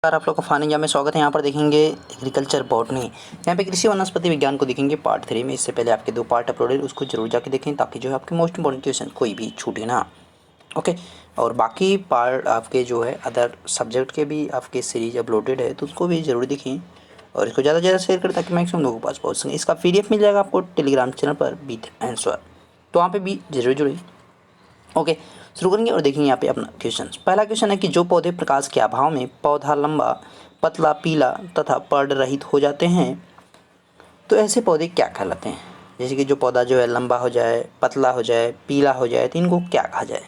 आप लोग को फानिया में स्वागत है। यहाँ पर देखेंगे एग्रीकल्चर बॉटनी, यहाँ पे कृषि वनस्पति विज्ञान को देखेंगे पार्ट 3 में। इससे पहले आपके 2 पार्ट अपलोड है, उसको जरूर जाके देखें ताकि जो है आपके मोस्ट इंपॉर्टेंट क्वेश्चन कोई भी छूटे ना। ओके, और बाकी पार्ट आपके जो है अदर सब्जेक्ट के भी आपके सीरीज अपलोडेड है, तो उसको भी जरूर देखें और इसको ज़्यादा से ज़्यादा शेयर करें ताकि मैक्सिमम लोगों के पास पहुँच सकें। इसका PDF मिल जाएगा आपको टेलीग्राम चैनल पर विथ आंसर, तो वहाँ पर भी जरूर जुड़े। ओके, शुरू करेंगे और देखेंगे यहाँ पे अपना क्वेश्चन। पहला क्वेश्चन है कि जो पौधे प्रकाश के अभाव में पौधा लंबा, पतला, पीला तथा पर्ण रहित हो जाते हैं, तो ऐसे पौधे क्या कहलाते हैं? जैसे कि जो पौधा जो है लंबा हो जाए, पतला हो जाए, पीला हो जाए, तो इनको क्या कहा जाए?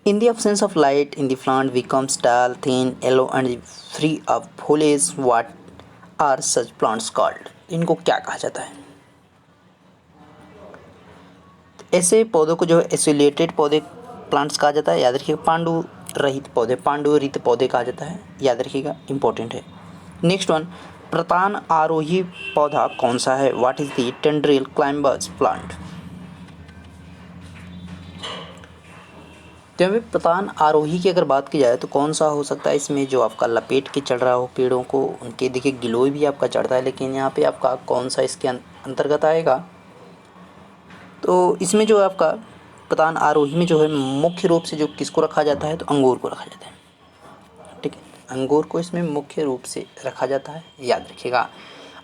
In the absence of light in the plant becomes dull, thin, yellow and free of foliage. What are such plants called? इनको क्या कहा जाता है? ऐसे पौधों को जो है एसोलेटेड पौधे प्लांट्स कहा जाता है। याद रखिएगा, पांडु रहित पौधे, पांडु रहित पौधे कहा जाता है। याद रखिएगा, इंपॉर्टेंट है। नेक्स्ट वन, प्रतान आरोही पौधा कौन सा है? What is the tendril climbers plant? तो यहाँ पे प्रतान आरोही की अगर बात की जाए तो कौन सा हो सकता है इसमें? जो आपका लपेट के चढ़ रहा हो पेड़ों को, उनके देखिए गिलोय भी आपका चढ़ता है, लेकिन यहाँ पे आपका कौन सा इसके अंतर्गत आएगा? तो इसमें जो है आपका प्रतान आरोही में जो है मुख्य रूप से जो किसको रखा जाता है? तो अंगूर को रखा जाता है। ठीक है, अंगूर को इसमें मुख्य रूप से रखा जाता है। याद रखिएगा।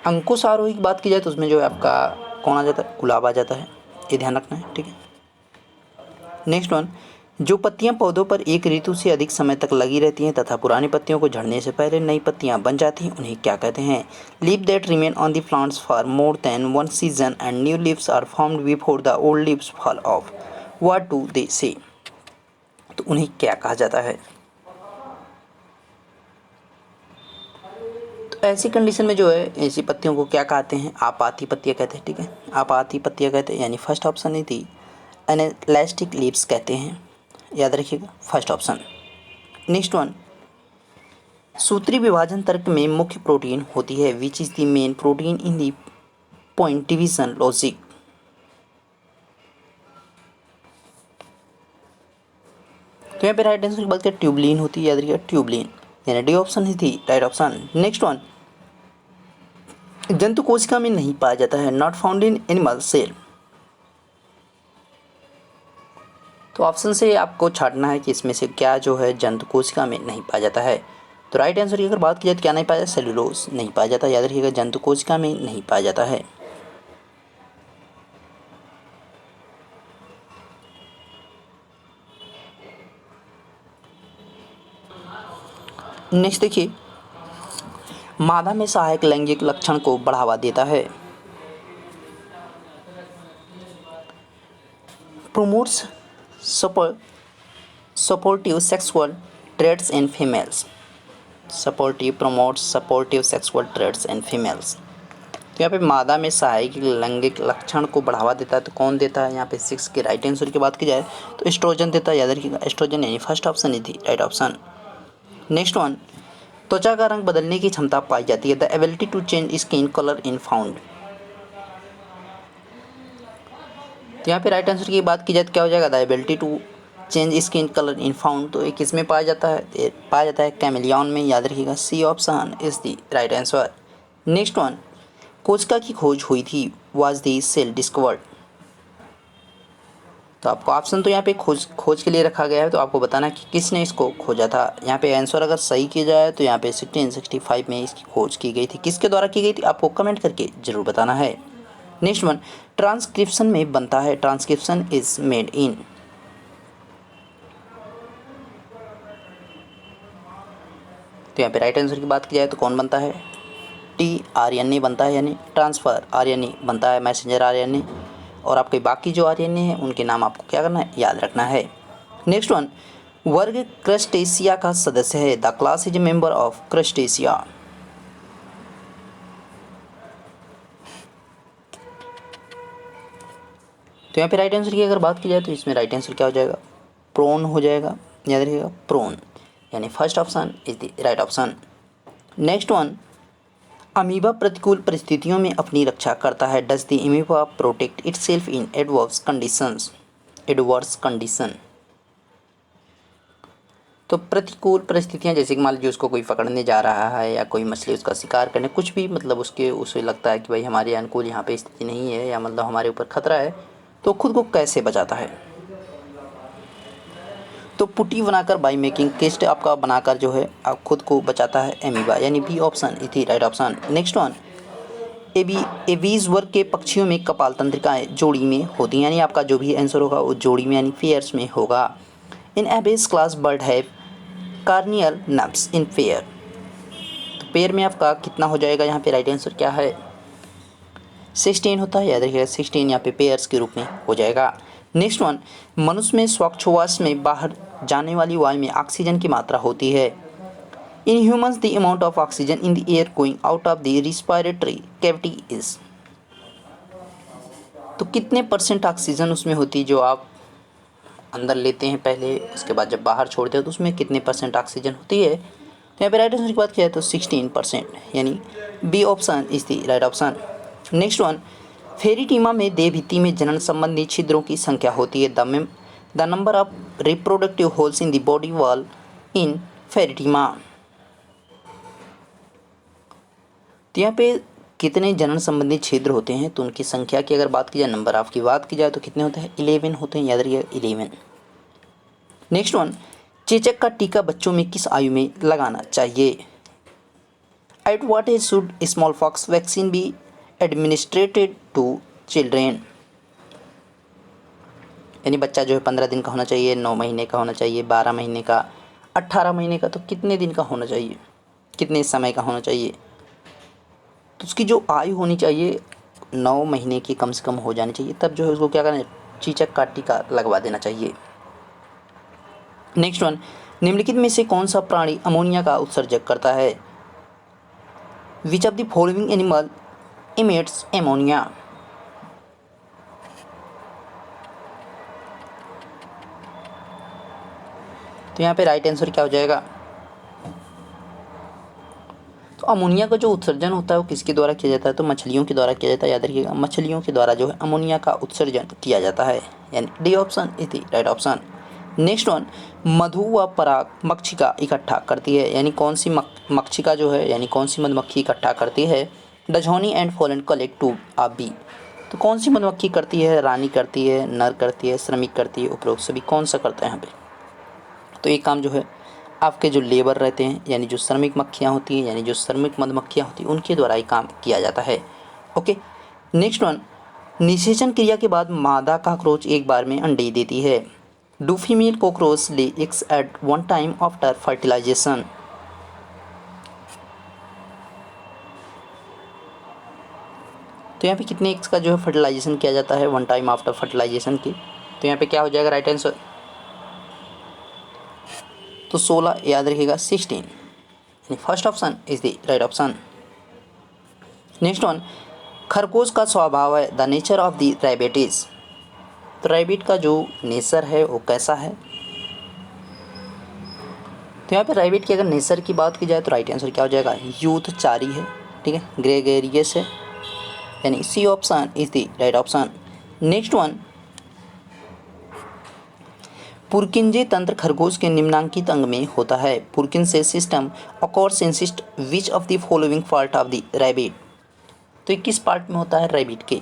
अंकुश आरोही की बात की जाए तो उसमें जो है आपका कौन आ जाता है? गुलाब आ जाता है, ये ध्यान रखना है। ठीक है, नेक्स्ट वन, जो पत्तियां पौधों पर एक ऋतु से अधिक समय तक लगी रहती हैं तथा पुरानी पत्तियों को झड़ने से पहले नई पत्तियां बन जाती हैं, उन्हें क्या कहते हैं? Leaf that remain on the plants for more than one season and new leaves are formed before the old leaves fall off. What do they say? तो उन्हें क्या कहा जाता है? तो ऐसी कंडीशन में जो है ऐसी पत्तियों को क्या कहते हैं? आपाती पत्तियां कहते हैं। ठीक है, आपाती पत्तियां कहते हैं, यानी फर्स्ट ऑप्शन ही थी एनेलास्टिक लीव्स कहते हैं। याद रखिएगा, फर्स्ट ऑप्शन। नेक्स्ट वन, सूत्री विभाजन तर्क में मुख्य प्रोटीन होती है। Which is the main protein in the point division logic? तो यहाँ पे राइट आंसर की बात करें ट्यूबलिन होती है। याद रखिएगा, ट्यूबलिन, यानी डी ऑप्शन ही थी राइट ऑप्शन। नेक्स्ट वन, जंतु कोशिका में नहीं पाया जाता है। Not found in animal cell. तो ऑप्शन से आपको छांटना है कि इसमें से क्या जो है जंतु कोशिका में नहीं पाया जाता है। तो राइट आंसर की अगर बात की जाए तो क्या नहीं पाया जाता? सेल्यूलोज नहीं पाया जाता। याद रखिएगा, जंतु कोशिका में नहीं पाया जाता है। नेक्स्ट देखिए, मादा में सहायक लैंगिक लक्षण को बढ़ावा देता है। Promotes supportive sexual traits in females. Supportive promotes supportive sexual traits in females. तो यहाँ पे मादा में सहायक लैंगिक लक्षण को बढ़ावा देता है, तो कौन देता है? यहाँ पे 6 के राइट आंसर की बात की जाए तो एस्ट्रोजन देता है। याद रखिएगा, एस्ट्रोजन, यानी फर्स्ट ऑप्शन ही थी राइट ऑप्शन। नेक्स्ट वन, त्वचा का रंग बदलने की क्षमता पाई जाती है। The ability to change skin colour in found. तो यहाँ पे राइट आंसर की बात की जाए तो क्या हो जाएगा? The ability to change skin colour in found. तो ये किस में पाया जाता है? पाया जाता है कैमेलियन में। याद रखिएगा, C option is the right answer. Next one, कोशिका की खोज हुई थी। Was the cell discovered. तो आपको ऑप्शन तो यहाँ पे खोज के लिए रखा गया है, तो आपको बताना है कि किसने इसको खोजा था। यहाँ पे आंसर अगर सही किया जाए तो यहाँ पे 1665 में इसकी खोज की गई थी। किसके द्वारा की गई थी? आपको कमेंट करके जरूर बताना है। नेक्स्ट वन, ट्रांसक्रिप्शन में बनता है। Transcription is made in. तो यहाँ पे राइट आंसर की बात की जाए तो कौन बनता है? tRNA बनता है, यानी ट्रांसफर RNA बनता है, मैसेंजर RNA। और आपके बाकी जो RNA है उनके नाम आपको क्या करना है? याद रखना है। नेक्स्ट वन, वर्ग क्रस्टेशिया का सदस्य है। The class is a member of crustacea. तो यहाँ पे राइट आंसर की अगर बात की जाए तो इसमें राइट आंसर क्या हो जाएगा? प्रोन हो जाएगा। याद रखिएगा, प्रोन, यानी first option is the right option. Next one, amoeba प्रतिकूल परिस्थितियों में अपनी रक्षा करता है। Does the amoeba protect itself in adverse condition? तो प्रतिकूल परिस्थितियाँ जैसे कि मान लीजिए उसको कोई पकड़ने जा रहा है या कोई मछली उसका शिकार करने, कुछ भी मतलब उसे लगता है कि भाई हमारे अनुकूल यहाँ पे स्थिति नहीं है या मतलब हमारे ऊपर खतरा है, तो खुद को कैसे बचाता है। तो पुटी बनाकर बाई मेकिंग केस्ट आपका बनाकर जो है आप खुद को बचाता है एमीबा, यानी B option is the right option. Next one, एबीज वर्ग के पक्षियों में कपाल तंत्रिकाएँ जोड़ी में होती हैं, यानी आपका जो भी आंसर होगा वो जोड़ी में यानी पेयर्स में होगा। In Aves class bird have corneal nubs in pair, तो पेयर में आपका कितना हो जाएगा, यहाँ पे राइट आंसर क्या है 16 होता है, याद रखिएगा 16 यहाँ पे पेयर्स के रूप में हो जाएगा। नेक्स्ट वन, मनुष्य में श्वासोच्छ्वास में बाहर जाने वाली वायु में ऑक्सीजन की मात्रा होती है। In humans the amount of oxygen in the air going out of the respiratory cavity is, तो कितने परसेंट ऑक्सीजन उसमें होती है जो आप अंदर लेते हैं पहले, उसके बाद जब बाहर छोड़ते हो तो उसमें कितने परसेंट ऑक्सीजन होती है। तो यहाँ पे राइट आंसर की बात किया जाए तो 16%, यानी B option is the right option. Next one, Pheretima में देह भित्ति में जनन संबंधी छिद्रों की संख्या होती है। The number of reproductive holes in the body wall इन फेरिटीमा, तो यहाँ पे कितने जनन संबंधी छिद्र होते हैं, तो उनकी संख्या की अगर बात की जाए, नंबर ऑफ की बात की जाए तो कितने होते हैं 11 होते हैं, याद रखिए 11। नेक्स्ट वन, चेचक का टीका बच्चों में किस आयु में लगाना चाहिए। At what age should smallpox vaccine be administered to children, यानी बच्चा जो है 15 दिन का होना चाहिए, 9 महीने का होना चाहिए, 12 महीने का, 18 महीने का, तो कितने दिन का होना चाहिए, कितने समय का होना चाहिए। तो उसकी जो आयु होनी चाहिए 9 महीने की कम से कम हो जानी चाहिए, तब जो है उसको क्या करना है चेचक का टीका लगवा देना चाहिए। नेक्स्ट वन, निम्नलिखित में से कौन सा प्राणी अमोनिया का उत्सर्जक करता है। विच of the following animal emits ammonia, तो यहाँ पे राइट आंसर क्या हो जाएगा, तो अमोनिया का जो उत्सर्जन होता है वो किसके द्वारा किया जाता है, तो मछलियों के द्वारा किया जाता है, याद रखिएगा मछलियों के द्वारा जो है अमोनिया का उत्सर्जन किया जाता है, यानी D option is the right option. Next one, मधु व पराग मक्षिका इकट्ठा करती है, यानी कौन सी मक्षिका जो है यानी कौन सी मधुमक्खी इकट्ठा करती है। Does honey and pollen collect to a bee, तो कौन सी मधुमक्खी करती है, रानी करती है, नर करती है, श्रमिक करती है, उपरोक्त सभी कौन सा करता है यहाँ पे। तो ये काम जो है आपके जो लेबर रहते हैं यानी जो श्रमिक मक्खियाँ होती हैं यानी जो श्रमिक मधुमक्खियाँ होती हैं उनके द्वारा ये काम किया जाता है। ओके, नेक्स्ट वन, निषेचन क्रिया के बाद मादा कॉकरोच एक बार में अंडे देती है। Do female cockroach lay eggs at one time after fertilization, तो यहाँ पे कितने एग्स का जो है फर्टिलाइजेशन किया जाता है वन टाइम आफ्टर फर्टिलाइजेशन की, तो यहाँ पे क्या हो जाएगा राइट आंसर, तो 16, याद रखिएगा 16, first option is the right option. Next one, खरगोश का स्वभाव है the nature of the rabbit is, तो रैबिट का जो नेचर है वो कैसा है, तो यहाँ पे रैबिट की अगर नेचर की बात की जाए तो राइट आंसर क्या हो जाएगा यूथचारी है, ठीक है, ग्रेगेरियस है, यानी C option is the right option. Next one, Purkinje तंत्र खरगोश के निम्नांकित अंग में होता है। Purkinje system accords insist which of the following part of the rabbit, तो ये किस पार्ट में होता है रैबिट के,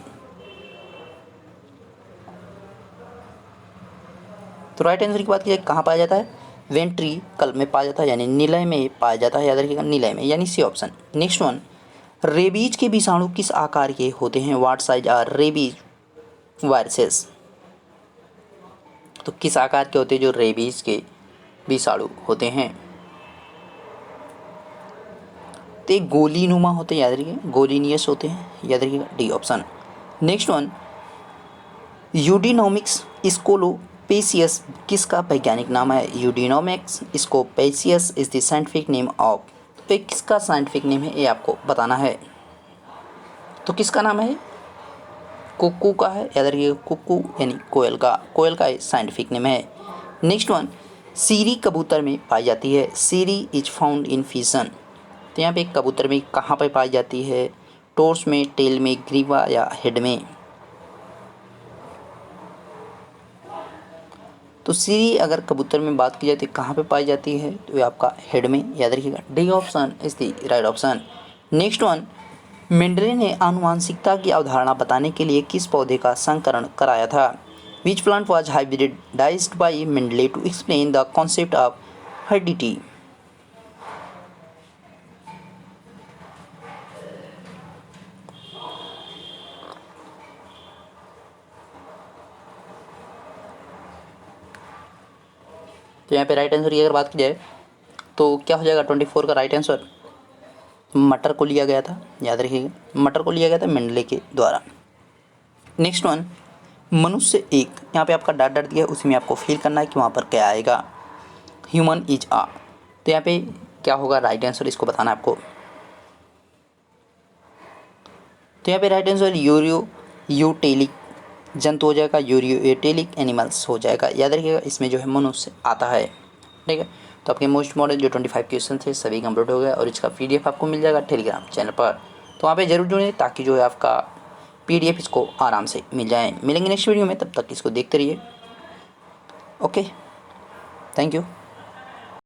तो राइट आंसर की बात की जाए कहाँ पाया जाता है वेंट्रिकल में पाया जाता है, यानी निलय में पाया जाता है, याद रखिएगा निलय में, यानी C option. Next one, rabies के विषाणु किस आकार के होते हैं। What size are rabies viruses, तो किस आकार के होते हैं जो रेबीज के विषाणु होते हैं, तो एक गोलीनुमा होते हैं, याद रखिए गोलीनियस होते हैं, याद रखिएगा D option. Next one, Eudynamys scolopaceus किसका वैज्ञानिक नाम है। Eudynamys scolopaceus is the scientific name of, तो ये किसका साइंटिफिक नेम है ये आपको बताना है, तो किसका नाम है कुक्कू का है, याद रखिए कुक्कू यानी कोयल का साइंटिफिक नेम है। नेक्स्ट वन, सीरी कबूतर में पाई जाती है। सीरी इज फाउंड इन फिशन, तो यहाँ पे कबूतर में कहाँ पे पाई जाती है, टोर्स में, टेल में, ग्रीवा या हेड में, तो सीरी अगर कबूतर में बात की जाए तो कहाँ पे पाई जाती है, तो ये आपका हेड में, याद रखिएगा। D option is the right option. Next one, Mendel ने आनुवांशिकता की अवधारणा बताने के लिए किस पौधे का संकरण कराया था? Which plant was hybridised by Mendel to explain the concept of heredity? तो यहाँ पे राइट आंसर की अगर बात की जाए तो क्या हो जाएगा 24 का राइट आंसर? मटर को लिया गया था, याद रखिएगा, मटर को लिया गया था मेंडले के द्वारा। नेक्स्ट वन, मनुष्य एक, यहाँ पे आपका डॉट डॉट दिया है, उसी में आपको फिल करना है कि वहाँ पर क्या आएगा। ह्यूमन इज आ, तो यहाँ पे क्या होगा राइट आंसर, इसको बताना है आपको। तो यहाँ पे राइट आंसर यूटेलिक जंतु हो जाएगा, यूटेलिक एनिमल्स हो जाएगा, याद रखिएगा। इसमें जो है मनुष्य आता है, ठीक है। तो आपके मोस्ट मॉडल जो 25 क्वेश्चन थे सभी कंप्लीट हो गए और इसका PDF आपको मिल जाएगा टेलीग्राम चैनल पर, तो वहाँ पे जरूर जुड़ें ताकि जो है आपका PDF इसको आराम से मिल जाए। मिलेंगे नेक्स्ट वीडियो में, तब तक इसको देखते रहिए। Okay, thank you.